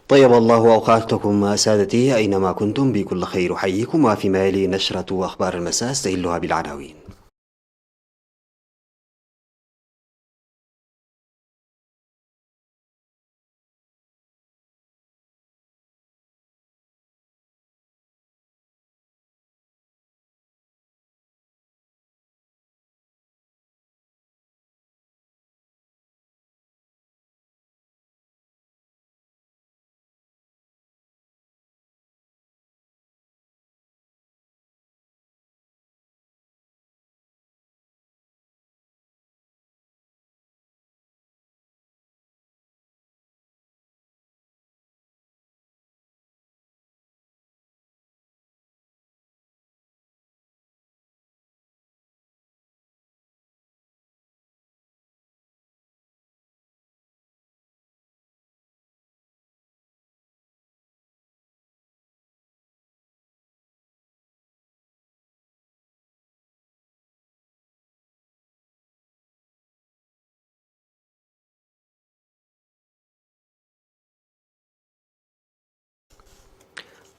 طيب الله أوقاتكم سادتي أينما كنتم بكل خير أحييكم، وفي مالي نشرة أخبار المساء استهلها بالعناوين.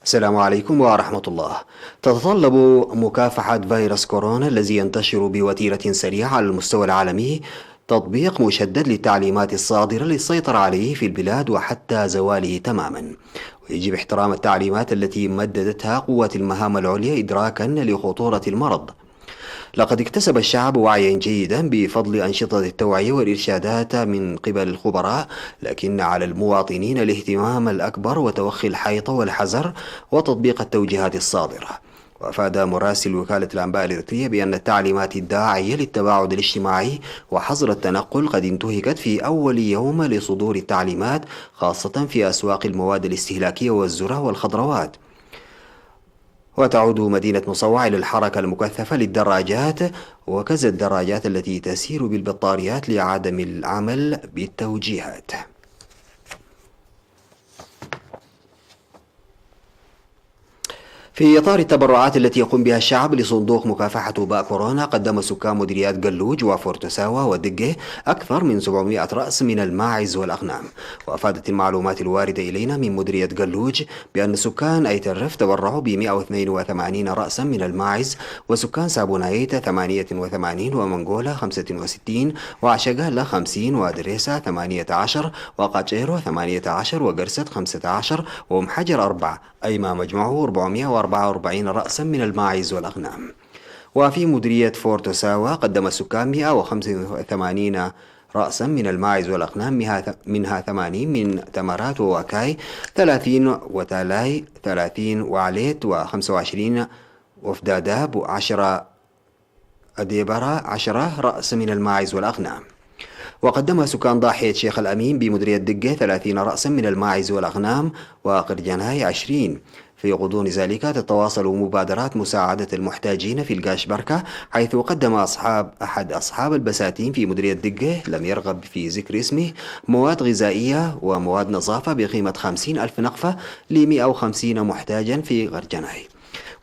السلام عليكم ورحمة الله. تتطلب مكافحة فيروس كورونا الذي ينتشر بوتيرة سريعة على المستوى العالمي تطبيق مشدد للتعليمات الصادرة للسيطرة عليه في البلاد وحتى زواله تماما، ويجب احترام التعليمات التي مددتها قوات المهام العليا إدراكا لخطورة المرض. لقد اكتسب الشعب وعيا جيدا بفضل أنشطة التوعية والإرشادات من قبل الخبراء، لكن على المواطنين الاهتمام الأكبر وتوخي الحيطة والحذر وتطبيق التوجيهات الصادرة. وأفاد مراسل وكالة الأنباء الإريترية بأن التعليمات الداعية للتباعد الاجتماعي وحظر التنقل قد انتهكت في أول يوم لصدور التعليمات، خاصة في أسواق المواد الاستهلاكية والذرة والخضروات. وتعود مدينة مصوع إلى الحركة المكثفة للدراجات وكذا الدراجات التي تسير بالبطاريات لعدم العمل بالتوجيهات. في إطار التبرعات التي يقوم بها الشعب لصندوق مكافحة وباء كورونا، قدم سكان مديريات قلوج وفورتساوا ودقة أكثر من 700 رأس من الماعز والأغنام. وأفادت المعلومات الواردة إلينا من مديرية قلوج بأن سكان أيت الرف تبرعوا ب 182 رأسا من الماعز، وسكان سابونايت 88، ومنغولا 65، وعشقالة 50، ودريسا 18، وقاجيرو 18، وقرست 15، وأم حجر 4، أي ما مجمعه 444 رأسا من الماعز والأغنام. وفي مديرية فورتساوا قدم السكان 185 رأسا من الماعز والأغنام، منها 80 من تمرات وواكاي، 30 وتالاي، 30 وعليت، و25 وفداداب، و10 أديبرا، 10 رأس من الماعز والأغنام. وقدم سكان ضاحية شيخ الأمين بمديرية دقة 30 رأسا من الماعز والأغنام، وقرجناي 20. في غضون ذلك تتواصل مبادرات مساعدة المحتاجين في القاش بركة، حيث قدم أحد أصحاب البساتين في مديرية دقة لم يرغب في ذكر اسمه مواد غذائية ومواد نظافة بقيمة 50 ألف نقفة ل 150 محتاجا في غرجناي.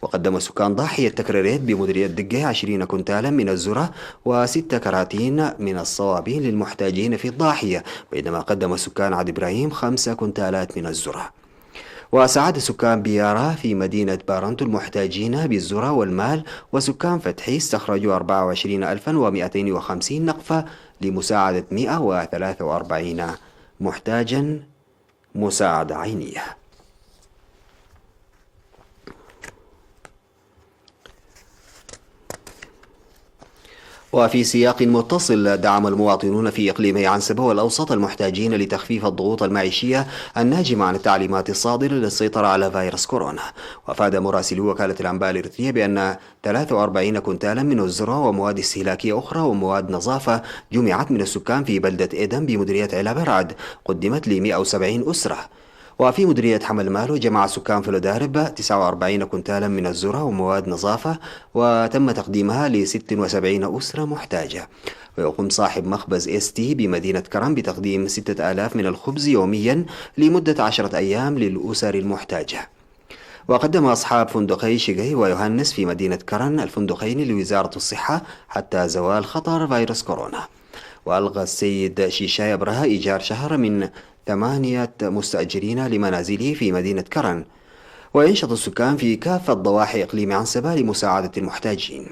وقدم سكان ضاحية تكريريت بمديرية دقة 20 كنتالا من الذرة و6 كراتين من الصوابين للمحتاجين في الضاحية، بينما قدم سكان عد إبراهيم 5 كنتالات من الذرة. وساعد سكان بيارا في مدينة بارنتو المحتاجين بالذرة والمال، وسكان فتحي استخرجوا 24250 نقفة لمساعدة 143 محتاجا مساعدة عينية. وفي سياق متصل، دعم المواطنون في إقليمي عنسبة والأوسط المحتاجين لتخفيف الضغوط المعيشية الناجمة عن التعليمات الصادرة للسيطرة على فيروس كورونا. وأفاد مراسلو وكالة الأنباء الإريترية بأن 43 كنتالا من الذرة ومواد استهلاكية أخرى ومواد نظافة جمعت من السكان في بلدة إيدن بمديرية علا برعد، قدمت ل 170 أسرة. وفي مديرية حمل مالو جمع سكان فلودارب 49 كنتالا من الذرة ومواد نظافة، وتم تقديمها ل 76 أسرة محتاجة. ويقوم صاحب مخبز تي بمدينة كرم بتقديم 6000 من الخبز يوميا لمدة 10 أيام للأسر المحتاجة. وقدم أصحاب فندقي شيغي ويوهانس في مدينة كرن الفندقين لوزارة الصحة حتى زوال خطر فيروس كورونا. وألغى السيد شيشاي أبرهة إيجار شهر من 8 مستأجرين لمنازله في مدينة كرن. وينشط السكان في كافة ضواحي إقليم عنسبة لمساعدة المحتاجين.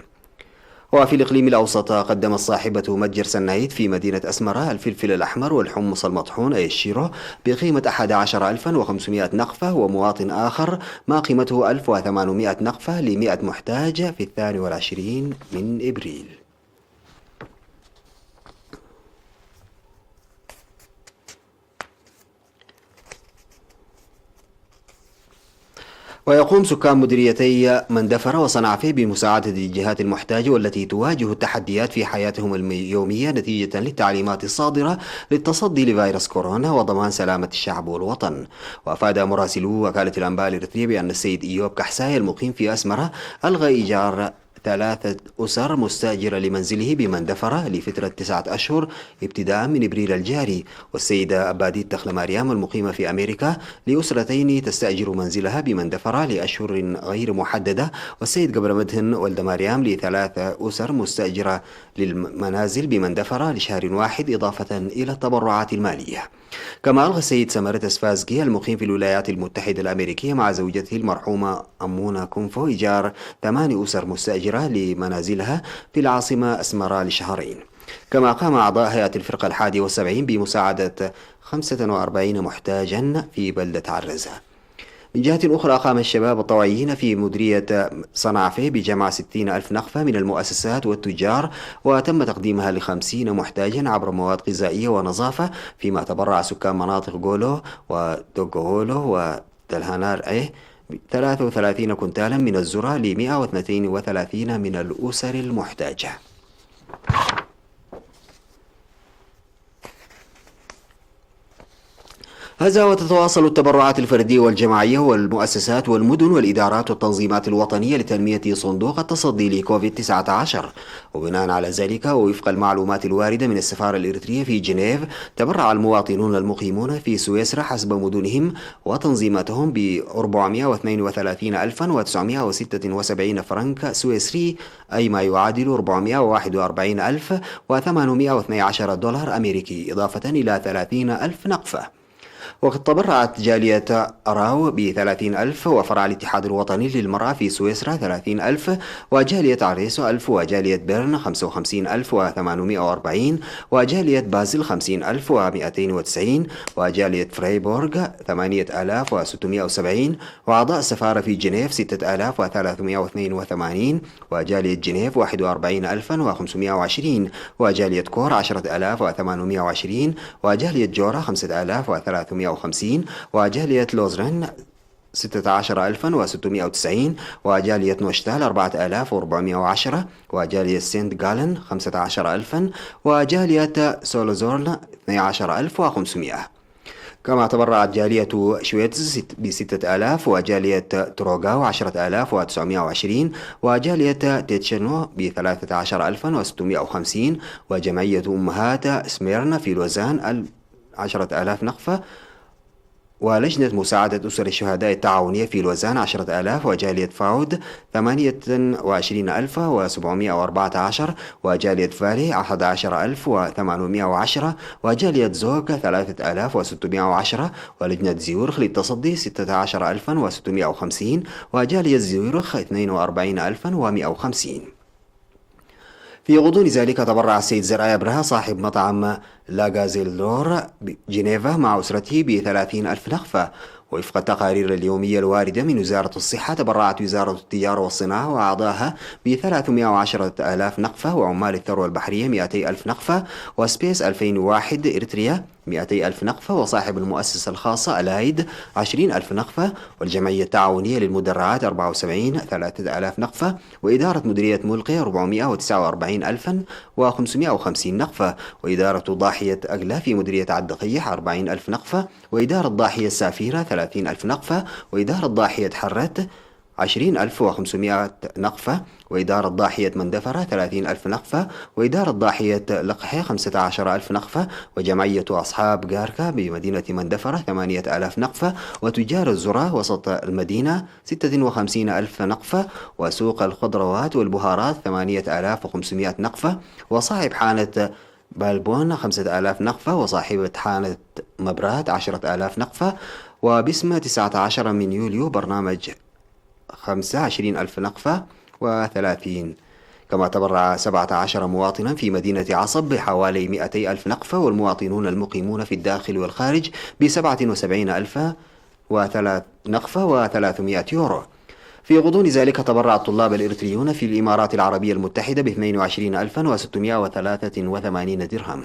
وفي الإقليم الأوسط قدمت صاحبة متجر سنايد في مدينة أسمرة الفلفل الأحمر والحمص المطحون أي الشيرو بقيمة 11,500 نقفة، ومواطن آخر ما قيمته 1,800 نقفة ل100 محتاج في 22 من إبريل. ويقوم سكان مديريتي مندفرة وصنعفة بمساعدة الجهات المحتاجة والتي تواجه التحديات في حياتهم اليومية نتيجة للتعليمات الصادرة للتصدي لفيروس كورونا وضمان سلامة الشعب والوطن. وأفاد مراسلو وكالة الأنباء الإريترية بأن السيد إيوب كحساي المقيم في أسمرة ألغى إيجار 3 أسر مستأجرة لمنزله بمندفرة لفترة 9 أشهر ابتداء من إبريل الجاري. والسيدة أباديت دخل مريم المقيمة في أمريكا لأسرتين تستأجر منزلها بمندفرة لأشهر غير محددة. والسيد قبر مدهن ولد مريم ل3 أسر مستأجرة للمنازل بمندفرة لشهر واحد إضافة إلى التبرعات المالية. كما ألغى السيد سمارتس فازقي المقيم في الولايات المتحدة الأمريكية مع زوجته المرحومة أمونا كونفو إيجار 8 أسر مستأجرة لمنازلها في العاصمة أسمرة لشهرين. كما قام أعضاء هيئة الفرقة 71 بمساعدة 45 محتاجا في بلدة عرزة. من جهة أخرى قام الشباب الطوعيين في مديرية صنعفة بجمع 60,000 نقفة من المؤسسات والتجار، وتم تقديمها ل50 محتاجا عبر مواد غذائية ونظافة، فيما تبرع سكان مناطق غولو ودوغولو ودلهانار 33 كنتالا من الذرة ل132 من الأسر المحتاجة. هذا وتتواصل التبرعات الفردية والجماعية والمؤسسات والمدن والإدارات والتنظيمات الوطنية لتنمية صندوق التصدي لكوفيد 19. وبناء على ذلك ووفق المعلومات الواردة من السفارة الإريترية في جنيف، تبرع المواطنون المقيمون في سويسرا حسب مدنهم وتنظيماتهم ب 432,976 فرنك سويسري، أي ما يعادل 441,812 دولار أمريكي، إضافة إلى 30,000 نقفة. وقد تبرعت جالية أراو ب30,000، وفرع الاتحاد الوطني للمرأة في سويسرا 30,000، وجالية عريسو 1000، وجالية بيرن 55,840، وجالية بازل 50,290، وجالية فريبورغ 8,670، وأعضاء السفارة في جنيف 6,382، وجالية جنيف 41,520، وجالية كور 10,820، وجالية جورا 5,350، وجالية لوزرن 16,690، وجالية نوشتال 4,410، وجالية سنت غالن 15,000، وجالية سولوزورن 12,500. كما تبرعت جالية شويتز ب6,000، وجالية تروغاو 10,920، وجالية تيتشنو ب13,650، وجمعية أمهات سميرنا في لوزان 10,000 نقفة، ولجنة مساعدة أسر الشهداء التعاونية في لوزان 10,000، وجالية فاود 28,714، وجالية فالي 11,810، وجالية زوغ 3,610، ولجنة زيورخ للتصدي 16,650، وجالية زيورخ 42,150. في غضون ذلك تبرع السيد زرعي برها صاحب مطعم لاغازيلور بجنيفا مع أسرته ب30,000 نقفة. وفق التقارير اليومية الواردة من وزارة الصحة، تبرعت وزارة التجارة والصناعة وأعضاها ب310,000 نقفة، وعمال الثروة البحرية 200,000 نقفة، وسبيس 2001 إريتريا 200,000 نقفة، وصاحب المؤسسة الخاصة ألايد 20,000 نقفة، والجمعية التعاونية للمدرعات 74 3,000 نقفة، وإدارة مديرية ملقي 449,550 نقفة، وإدارة ضاحية أغلا في مديرية عدقيح 40,000 نقفة، وإدارة ضاحية سافيرة 30,000 نقفة، وإدارة ضاحية حرت 20,500 نقفة، وإدارة ضاحية مندفرة 30,000 نقفة، وإدارة ضاحية لقحة 15,000 نقفة، وجمعية أصحاب غاركا بمدينة مندفرة 8,000 نقفة، وتجار الذرة وسط المدينة 56,000 نقفة، وسوق الخضروات والبهارات 8,500 نقفة، وصاحب حانة بالبون 5000 نقفة، وصاحبة حانة مبرات 10,000 نقفة، وبسمة 19 من يوليو برنامج 25,000 نقفة و30. كما تبرع 17 مواطنا في مدينة عصب بحوالي 200,000 نقفة، والمواطنون المقيمون في الداخل والخارج ب77,000 نقفة و300 يورو. في غضون ذلك تبرع الطلاب الإريتريون في الإمارات العربية المتحدة ب22,683 درهم.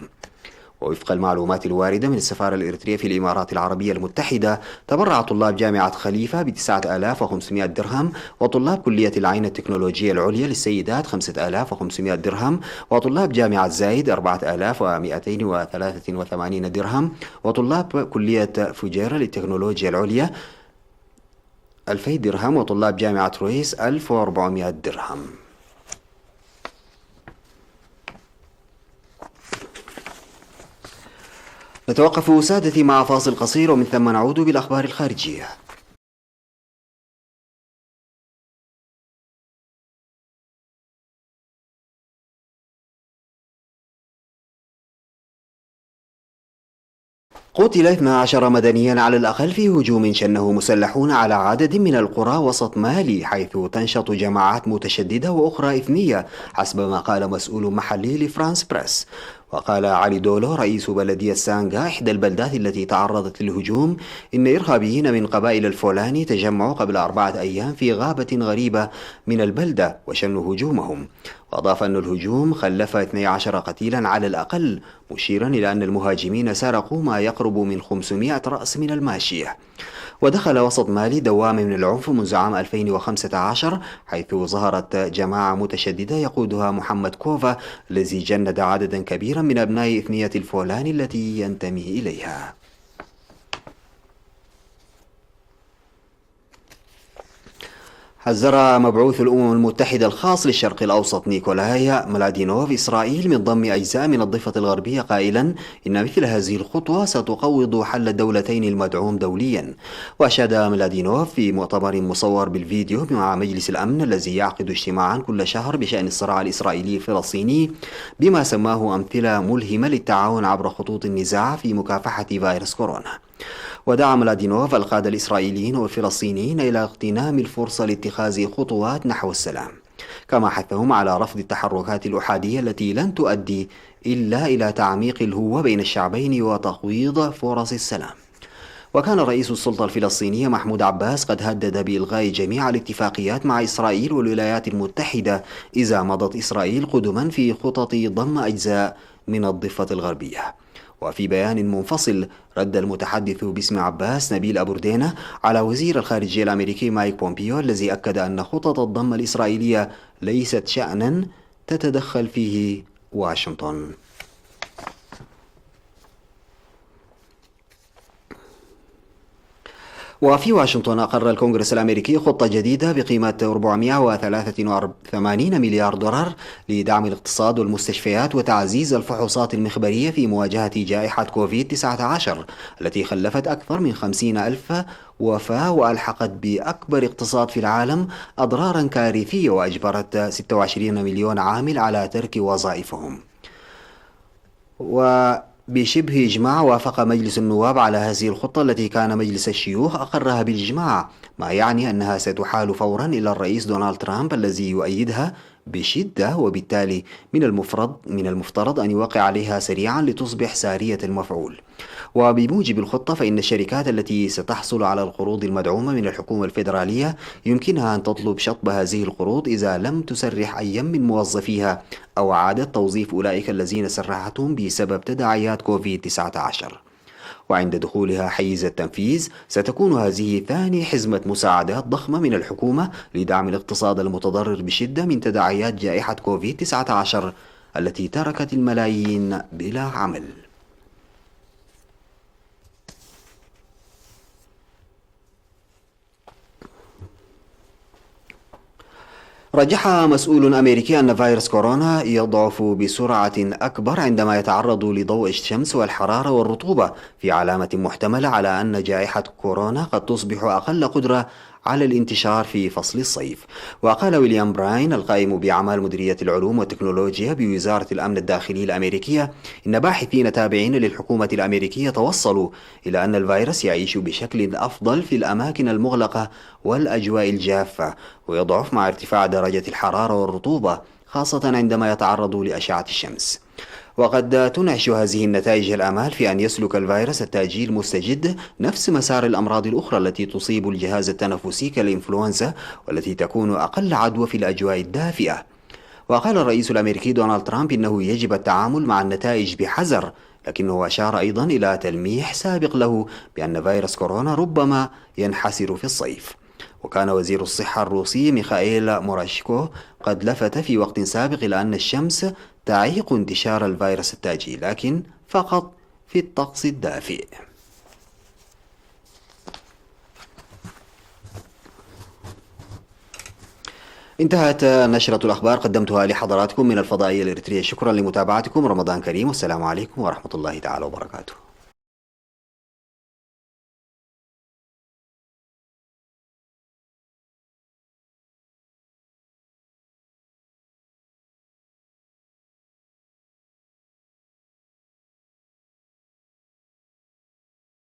ووفق المعلومات الواردة من السفارة الإريترية في الإمارات العربية المتحدة، تبرع طلاب جامعة خليفة ب9,500 درهم، وطلاب كلية العين التكنولوجية العليا للسيدات 5,500 درهم، وطلاب جامعة زايد 4,283 درهم، وطلاب كلية فجيرة للتكنولوجيا العليا 2,000 درهم، وطلاب جامعة رويس 1,400 درهم. نتوقف سادتي مع فاصل قصير، ومن ثم نعود بالأخبار الخارجية. قتل 12 مدنيا على الأقل في هجوم شنه مسلحون على عدد من القرى وسط مالي، حيث تنشط جماعات متشددة وأخرى إثنية حسب ما قال مسؤول محلي لفرانس بريس. وقال علي دولو رئيس بلدية سانغا إحدى البلدات التي تعرضت للهجوم إن إرهابيين من قبائل الفولاني تجمعوا قبل 4 أيام في غابة غريبة من البلدة وشنوا هجومهم. وأضاف أن الهجوم خلف 12 قتيلا على الأقل، مشيرا إلى أن المهاجمين سرقوا ما يقرب من 500 رأس من الماشية. ودخل وسط مالي دوامة من العنف منذ عام 2015، حيث ظهرت جماعة متشددة يقودها محمد كوفا الذي جند عددا كبيرا من أبناء إثنية الفولان التي ينتمي إليها. حذر مبعوث الأمم المتحدة الخاص للشرق الأوسط نيكولاي ملادينوف إسرائيل من ضم أجزاء من الضفة الغربية، قائلا إن مثل هذه الخطوة ستقوض حل الدولتين المدعوم دوليا. وأشاد ملادينوف في مؤتمر مصور بالفيديو مع مجلس الأمن الذي يعقد اجتماعا كل شهر بشأن الصراع الإسرائيلي الفلسطيني بما سماه أمثلة ملهمة للتعاون عبر خطوط النزاع في مكافحة فيروس كورونا. ودعا ملادينوف القادة الإسرائيليين والفلسطينيين إلى اغتنام الفرصة لاتخاذ خطوات نحو السلام، كما حثهم على رفض التحركات الأحادية التي لن تؤدي إلا إلى تعميق الهوة بين الشعبين وتقويض فرص السلام. وكان رئيس السلطة الفلسطينية محمود عباس قد هدد بإلغاء جميع الاتفاقيات مع إسرائيل والولايات المتحدة إذا مضت إسرائيل قدما في خطط ضم أجزاء من الضفة الغربية. وفي بيان منفصل رد المتحدث باسم عباس نبيل أبوردينة على وزير الخارجية الأمريكي مايك بومبيو الذي أكد أن خطط الضم الإسرائيلية ليست شأنا تتدخل فيه واشنطن. وفي واشنطن أقر الكونغرس الأمريكي خطة جديدة بقيمة 483 مليار دولار لدعم الاقتصاد والمستشفيات وتعزيز الفحوصات المخبرية في مواجهة جائحة كوفيد-19 التي خلفت أكثر من 50,000 وفاة وألحقت بأكبر اقتصاد في العالم أضرارا كارثية وأجبرت 26 مليون عامل على ترك وظائفهم. بشبه إجماع وافق مجلس النواب على هذه الخطة التي كان مجلس الشيوخ أقرها بالإجماع، ما يعني أنها ستحال فورا إلى الرئيس دونالد ترامب الذي يؤيدها بشدة، وبالتالي من المفترض أن يوقع عليها سريعا لتصبح سارية المفعول. وبموجب الخطة فإن الشركات التي ستحصل على القروض المدعومة من الحكومة الفيدرالية يمكنها أن تطلب شطب هذه القروض إذا لم تسرح أي من موظفيها أو إعادة توظيف أولئك الذين سرحتهم بسبب تداعيات كوفيد-19. وعند دخولها حيز التنفيذ ستكون هذه ثاني حزمة مساعدات ضخمة من الحكومة لدعم الاقتصاد المتضرر بشدة من تداعيات جائحة كوفيد-19 التي تركت الملايين بلا عمل. رجح مسؤول أمريكي أن فيروس كورونا يضعف بسرعة أكبر عندما يتعرض لضوء الشمس والحرارة والرطوبة، في علامة محتملة على أن جائحة كورونا قد تصبح أقل قدرة على الانتشار في فصل الصيف. وقال ويليام براين القائم بأعمال مديرية العلوم والتكنولوجيا بوزارة الأمن الداخلي الأمريكية إن باحثين تابعين للحكومة الأمريكية توصلوا إلى أن الفيروس يعيش بشكل أفضل في الأماكن المغلقة والأجواء الجافة، ويضعف مع ارتفاع درجة الحرارة والرطوبة خاصة عندما يتعرض لأشعة الشمس. وقد تنعش هذه النتائج الآمال في أن يسلك الفيروس التاجي المستجد نفس مسار الأمراض الأخرى التي تصيب الجهاز التنفسي كالإنفلونزا، والتي تكون أقل عدوى في الأجواء الدافئة. وقال الرئيس الأمريكي دونالد ترامب إنه يجب التعامل مع النتائج بحذر، لكنه أشار أيضا إلى تلميح سابق له بأن فيروس كورونا ربما ينحسر في الصيف. وكان وزير الصحة الروسي ميخائيل موراشكو قد لفت في وقت سابق إلى أن الشمس تعيق انتشار الفيروس التاجي، لكن فقط في الطقس الدافئ. انتهت نشرة الأخبار قدمتها لحضراتكم من الفضائية الإريترية. شكرا لمتابعتكم، رمضان كريم، والسلام عليكم ورحمة الله تعالى وبركاته.